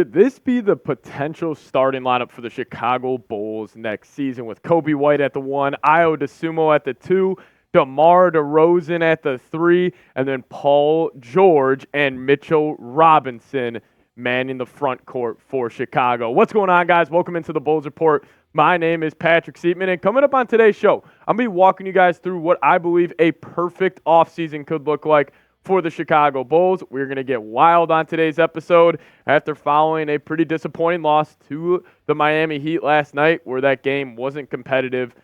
Could this be the potential starting lineup for the Chicago Bulls next season with Coby White at the 1, Ayo Dosunmu at the 2, DeMar DeRozan at the 3, and then Paul George and Mitchell Robinson manning the front court for Chicago? What's going on, guys? Welcome into the Bulls Report. My name is Patrick Siepman, and coming up on today's show, I'm going to be walking you guys through what I believe a perfect offseason could look like for the Chicago Bulls. We're going to get wild on today's episode after following a pretty disappointing loss to the Miami Heat last night, where that game wasn't competitive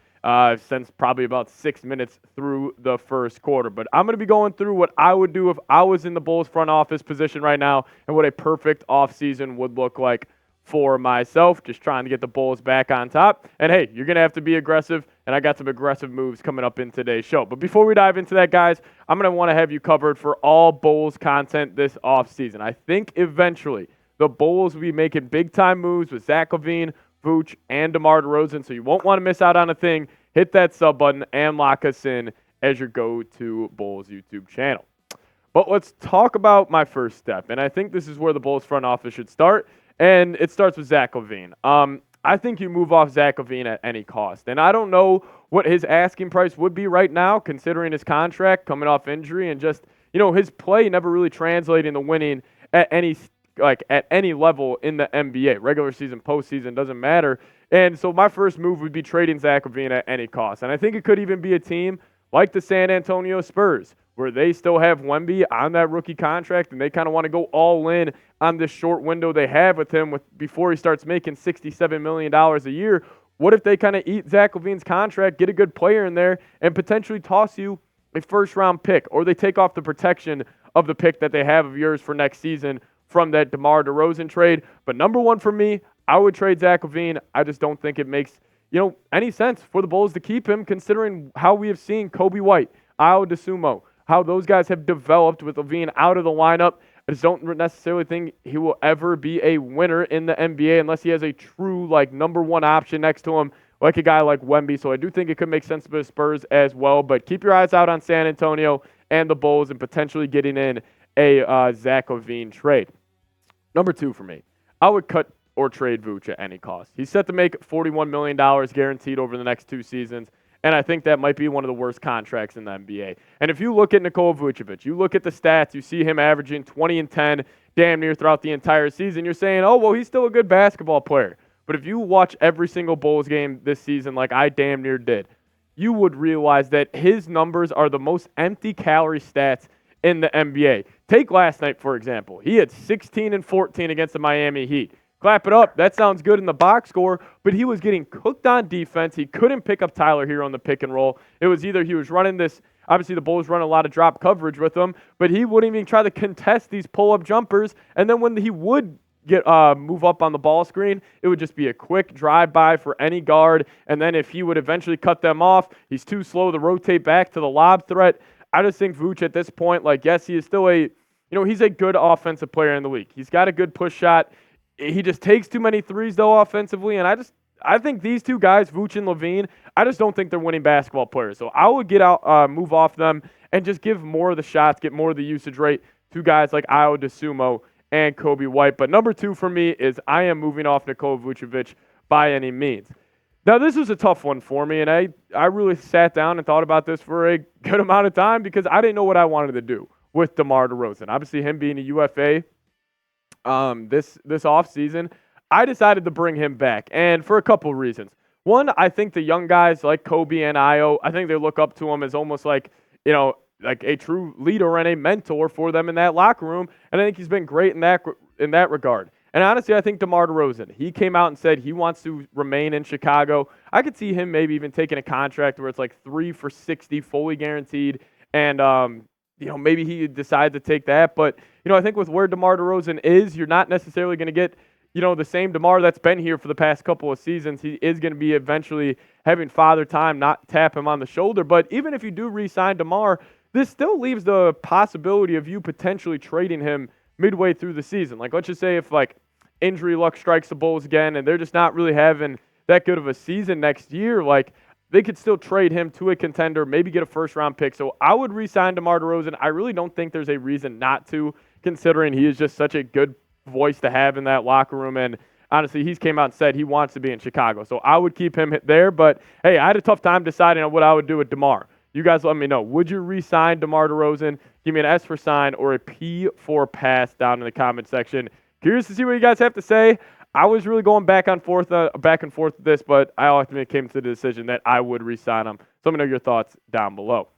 since probably about 6 minutes through the first quarter. But I'm going to be going through what I would do if I was in the Bulls front office position right now and what a perfect offseason would look like for myself, just trying to get the Bulls back on top. And hey, you're going to have to be aggressive, and I got some aggressive moves coming up in today's show. But before we dive into that, guys, I'm going to want to have you covered for all Bulls content this offseason. I think eventually the Bulls will be making big-time moves with Zach LaVine, Vooch, and DeMar DeRozan, so you won't want to miss out on a thing. Hit that sub button and lock us in as your go-to Bulls YouTube channel. But let's talk about my first step, and I think this is where the Bulls front office should start. And it starts with Zach LaVine. I think you move off Zach LaVine at any cost. And I don't know what his asking price would be right now, considering his contract coming off injury and just, his play never really translating to winning at any level in the NBA. Regular season, postseason, doesn't matter. And so my first move would be trading Zach LaVine at any cost. And I think it could even be a team like the San Antonio Spurs, where they still have Wemby on that rookie contract, and they kind of want to go all in on this short window they have with him before he starts making $67 million a year. What if they kind of eat Zach LaVine's contract, get a good player in there, and potentially toss you a first-round pick, or they take off the protection of the pick that they have of yours for next season from that DeMar DeRozan trade? But number one for me, I would trade Zach LaVine. I just don't think it makes any sense for the Bulls to keep him, considering how we have seen Coby White, Ayo Dosunmu, how those guys have developed with LaVine out of the lineup. I just don't necessarily think he will ever be a winner in the NBA unless he has a true number one option next to him, like a guy like Wemby. So I do think it could make sense for the Spurs as well. But keep your eyes out on San Antonio and the Bulls and potentially getting in a Zach LaVine trade. Number two for me, I would cut or trade Vooch at any cost. He's set to make $41 million guaranteed over the next 2 seasons. And I think that might be one of the worst contracts in the NBA. And if you look at Nikola Vucevic, you look at the stats, you see him averaging 20 and 10 damn near throughout the entire season. You're saying, oh, well, he's still a good basketball player. But if you watch every single Bulls game this season like I damn near did, you would realize that his numbers are the most empty calorie stats in the NBA. Take last night, for example. He had 16 and 14 against the Miami Heat. Clap it up. That sounds good in the box score, but he was getting cooked on defense. He couldn't pick up Tyler Hero on the pick and roll. It was either he was running this, obviously the Bulls run a lot of drop coverage with him, but he wouldn't even try to contest these pull-up jumpers, and then when he would get move up on the ball screen, it would just be a quick drive-by for any guard, and then if he would eventually cut them off, he's too slow to rotate back to the lob threat. I just think Vooch at this point, yes, he is still he's a good offensive player in the league. He's got a good push shot. He just takes too many threes, though, offensively, and I think these two guys, Vooch and LaVine, I just don't think they're winning basketball players. So I would move off them and just give more of the shots, get more of the usage rate to guys like Ayo Dosunmu and Coby White. But number two for me is I am moving off Nikola Vucevic by any means. Now, this was a tough one for me, and I really sat down and thought about this for a good amount of time because I didn't know what I wanted to do with DeMar DeRozan. Obviously, him being a UFA, this offseason, I decided to bring him back, and for a couple of reasons. One, I think the young guys like Coby and Ayo, I think they look up to him as almost like a true leader and a mentor for them in that locker room, and I think he's been great in that regard. And honestly, I think DeMar DeRozan, he came out and said he wants to remain in Chicago. I could see him maybe even taking a contract where it's 3 for $60, fully guaranteed, and maybe he decided to take that, but I think with where DeMar DeRozan is, you're not necessarily going to get, the same DeMar that's been here for the past couple of seasons. He is going to be eventually having father time, not tap him on the shoulder. But even if you do re-sign DeMar, this still leaves the possibility of you potentially trading him midway through the season. Let's just say if, injury luck strikes the Bulls again and they're just not really having that good of a season next year, they could still trade him to a contender, maybe get a first-round pick. So I would re-sign DeMar DeRozan. I really don't think there's a reason not to, considering he is just such a good voice to have in that locker room. And honestly, he's came out and said he wants to be in Chicago. So I would keep him there. But, hey, I had a tough time deciding on what I would do with DeMar. You guys let me know. Would you re-sign DeMar DeRozan? Give me an S for sign or a P for pass down in the comment section. Curious to see what you guys have to say. I was really going back and forth with this, but I ultimately came to the decision that I would re-sign him. So let me know your thoughts down below.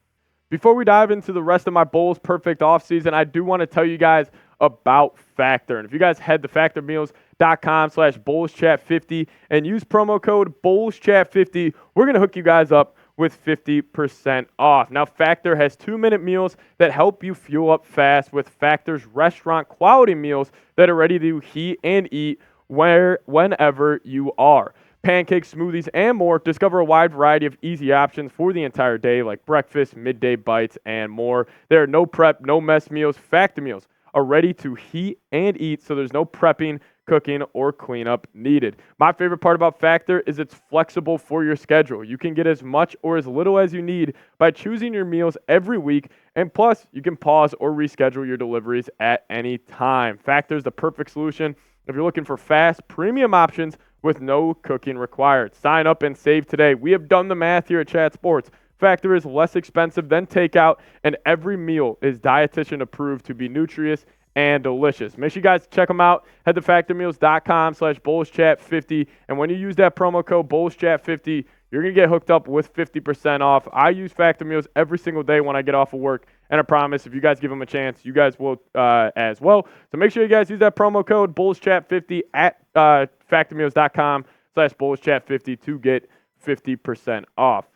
Before we dive into the rest of my Bulls perfect offseason, I do want to tell you guys about Factor. And if you guys head to factormeals.com/BullsChat50 and use promo code BullsChat50, we're going to hook you guys up with 50% off. Now, Factor has 2-minute meals that help you fuel up fast with Factor's restaurant quality meals that are ready to heat and eat whenever you are. Pancakes, smoothies, and more. Discover a wide variety of easy options for the entire day, like breakfast, midday bites, and more. There are no prep, no mess meals. Factor meals are ready to heat and eat, so there's no prepping, cooking, or cleanup needed. My favorite part about Factor is it's flexible for your schedule. You can get as much or as little as you need by choosing your meals every week, and plus, you can pause or reschedule your deliveries at any time. Factor is the perfect solution if you're looking for fast, premium options with no cooking required. Sign up and save today. We have done the math here at Chat Sports. Factor is less expensive than takeout, and every meal is dietitian approved to be nutritious and delicious. Make sure you guys check them out. Head to factormeals.com/BullsChat50, and when you use that promo code BullsChat50, you're going to get hooked up with 50% off. I use Factor Meals every single day when I get off of work, and I promise if you guys give them a chance, you guys will as well. So make sure you guys use that promo code BullsChat50 at factormeals.com/BullsChat50 to get 50% off.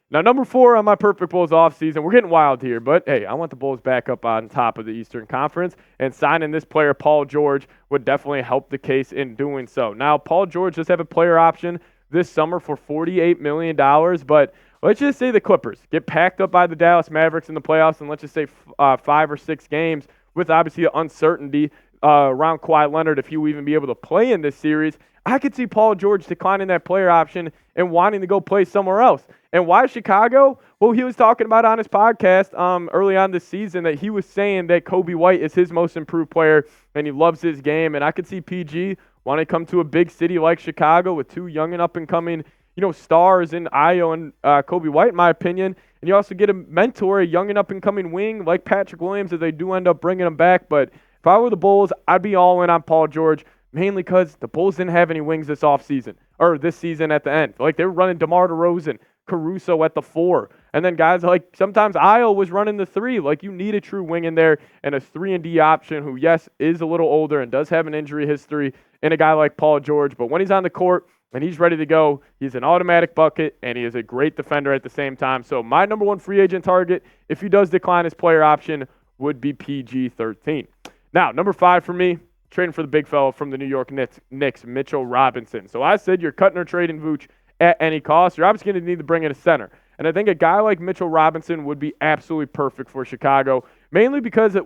Now, number 4 on my perfect Bulls offseason, we're getting wild here, but hey, I want the Bulls back up on top of the Eastern Conference, and signing this player, Paul George, would definitely help the case in doing so. Now, Paul George does have a player option this summer for $48 million, but let's just say the Clippers get packed up by the Dallas Mavericks in the playoffs, and let's just say 5 or 6 games with obviously the uncertainty around Kawhi Leonard if he will even be able to play in this series. I could see Paul George declining that player option and wanting to go play somewhere else. And why Chicago? Well, he was talking about on his podcast early on this season that he was saying that Coby White is his most improved player and he loves his game. And I could see PG want to come to a big city like Chicago with 2 young and up-and-coming, stars in Ayo and Coby White, in my opinion. And you also get a mentor, a young and up-and-coming wing like Patrick Williams if they do end up bringing him back. But if I were the Bulls, I'd be all in on Paul George, mainly because the Bulls didn't have any wings this offseason, or this season at the end. Like, they were running DeMar DeRozan, Caruso at the 4. And then guys like sometimes Ayo was running the 3. Like, you need a true wing in there and a 3-and-D option who, yes, is a little older and does have an injury history, and a guy like Paul George. But when he's on the court and he's ready to go, he's an automatic bucket, and he is a great defender at the same time. So my number 1 free agent target, if he does decline his player option, would be PG-13. Now, number 5 for me, trading for the big fella from the New York Knicks, Mitchell Robinson. So I said you're cutting or trading Vooch at any cost. You're obviously going to need to bring in a center. And I think a guy like Mitchell Robinson would be absolutely perfect for Chicago, mainly because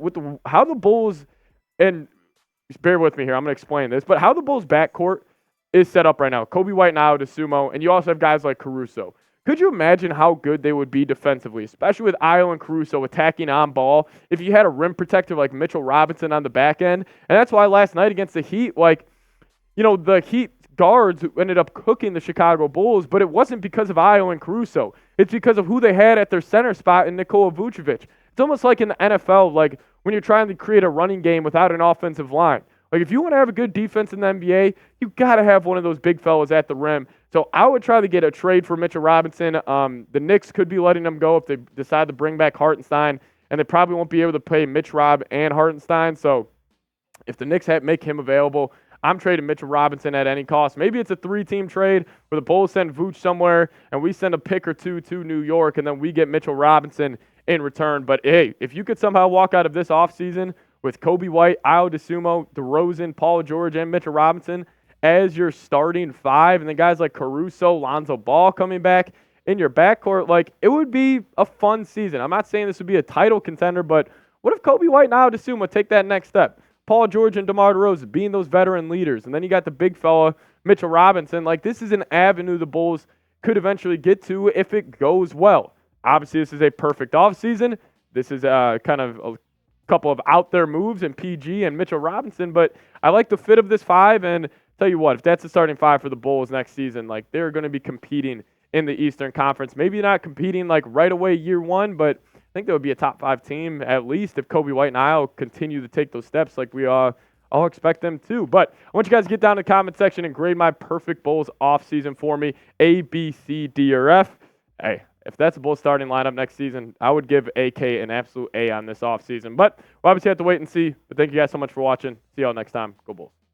how the Bulls, and bear with me here, I'm going to explain this, but how the Bulls' backcourt is set up right now. Coby White and Ayo Dosunmu, and you also have guys like Caruso. Could you imagine how good they would be defensively, especially with Ayo and Caruso attacking on ball, if you had a rim protector like Mitchell Robinson on the back end? And that's why last night against the Heat, the Heat guards ended up cooking the Chicago Bulls, but it wasn't because of Ayo and Caruso. It's because of who they had at their center spot in Nikola Vucevic. It's almost like in the NFL, like when you're trying to create a running game without an offensive line. Like, if you want to have a good defense in the NBA, you got to have one of those big fellas at the rim. So I would try to get a trade for Mitchell Robinson. The Knicks could be letting him go if they decide to bring back Hartenstein, and they probably won't be able to pay Mitch Rob and Hartenstein. So if the Knicks make him available, I'm trading Mitchell Robinson at any cost. Maybe it's a 3-team trade where the Bulls send Vooch somewhere and we send a pick or 2 to New York, and then we get Mitchell Robinson in return. But, hey, if you could somehow walk out of this offseason with Coby White, Ayo Dosunmu, DeRozan, Paul George, and Mitchell Robinson as your starting 5, and then guys like Caruso, Lonzo Ball coming back in your backcourt, it would be a fun season. I'm not saying this would be a title contender, but what if Coby White and Ayo Dosunmu take that next step? Paul George and DeMar DeRozan being those veteran leaders, and then you got the big fella, Mitchell Robinson. This is an avenue the Bulls could eventually get to if it goes well. Obviously, this is a perfect offseason. This is kind of couple of out there moves in PG and Mitchell Robinson, but I like the fit of this 5, and tell you what, if that's the starting 5 for the Bulls next season, like they're going to be competing in the Eastern Conference. Maybe not competing like right away year 1, but I think that would be a top 5 team at least if Kobe White and Io continue to take those steps like we all expect them to. But I want you guys to get down in the comment section and grade my perfect Bulls offseason for me, A, B, C, D, or F. Hey, if that's a Bulls starting lineup next season, I would give AK an absolute A on this offseason. But we'll obviously have to wait and see. But thank you guys so much for watching. See y'all next time. Go Bulls.